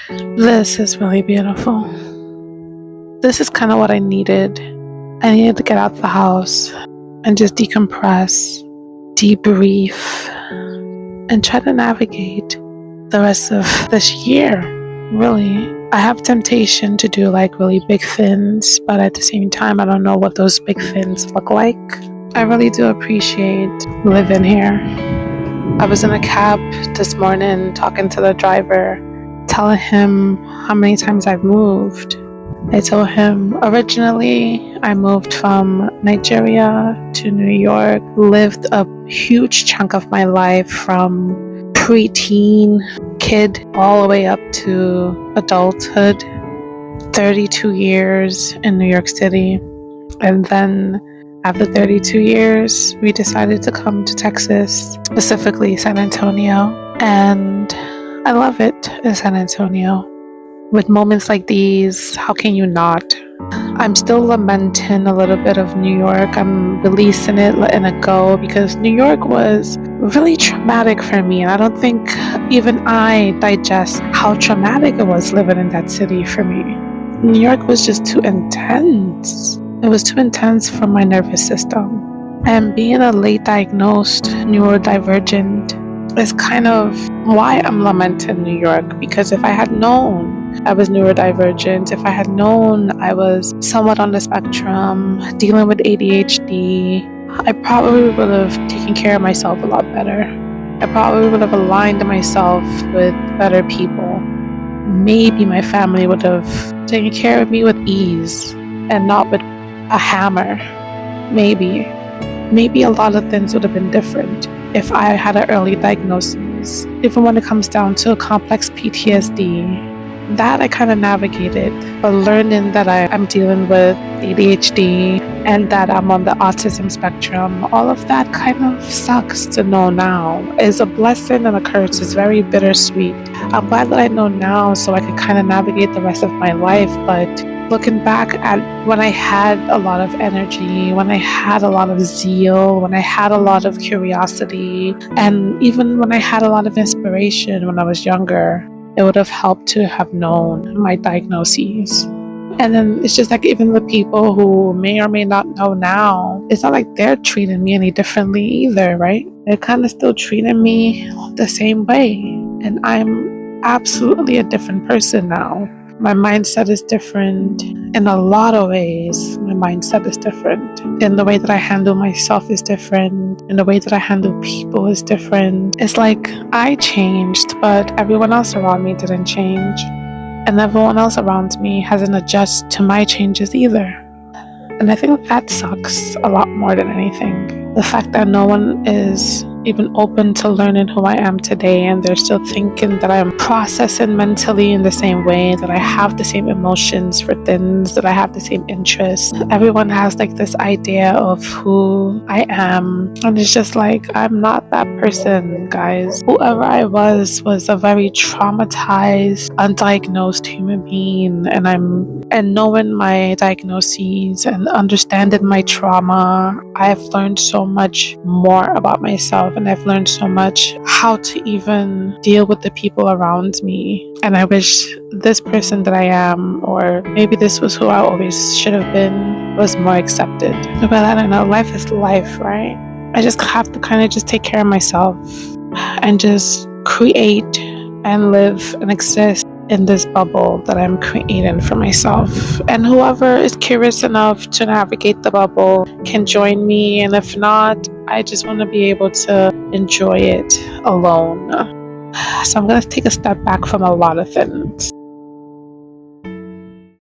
This is really beautiful. This is kind of what I needed. I needed to get out the house and just decompress, debrief, and try to navigate the rest of this year, really. I have temptation to do like really big things, but at the same time, I don't know what those big things look like. I really do appreciate living here. I was in a cab this morning talking to the driver, telling him how many times I've moved. I told him originally I moved from Nigeria to New York, lived a huge chunk of my life from preteen kid all the way up to adulthood, 32 years in New York City. And then after 32 years, we decided to come to Texas, specifically San Antonio. And I love it in San Antonio. With moments like these, how can you not? I'm still lamenting a little bit of New York. I'm releasing it, letting it go, because New York was really traumatic for me. And I don't think even I digest how traumatic it was living in that city for me. New York was just too intense. It was too intense for my nervous system. And being a late diagnosed neurodivergent is kind of why I'm lamenting New York, because if I had known I was neurodivergent, if I had known I was somewhat on the spectrum, dealing with ADHD, I probably would have taken care of myself a lot better. I probably would have aligned myself with better people. Maybe my family would have taken care of me with ease and not with a hammer. Maybe a lot of things would have been different if I had an early diagnosis. Even when it comes down to complex PTSD, that I kind of navigated, but learning that I'm dealing with ADHD and that I'm on the autism spectrum, all of that kind of sucks to know now. It's a blessing and a curse. It's very bittersweet. I'm glad that I know now so I can kind of navigate the rest of my life, but looking back at when I had a lot of energy, when I had a lot of zeal, when I had a lot of curiosity, and even when I had a lot of inspiration when I was younger, it would have helped to have known my diagnoses. And then it's just like even the people who may or may not know now, it's not like they're treating me any differently either, right? They're kind of still treating me the same way. And I'm absolutely a different person now. My mindset is different in a lot of ways. My mindset is different. In the way that I handle myself is different. In the way that I handle people is different. It's like I changed, but everyone else around me didn't change. And everyone else around me hasn't adjusted to my changes either. And I think that sucks a lot more than anything. The fact that no one is even open to learning who I am today, and they're still thinking that I'm processing mentally in the same way, that I have the same emotions for things, that I have the same interests. Everyone has like this idea of who I am, and it's just like, I'm not that person, guys. Whoever I was a very traumatized, undiagnosed human being, and knowing my diagnoses and understanding my trauma, I've learned so much more about myself, and I've learned so much how to even deal with the people around me. And I wish this person that I am, or maybe this was who I always should have been, was more accepted. But I don't know, life is life, right? I just have to kind of just take care of myself and just create and live and exist in this bubble that I'm creating for myself. And whoever is curious enough to navigate the bubble can join me, and if not, I just want to be able to enjoy it alone. So I'm going to take a step back from a lot of things.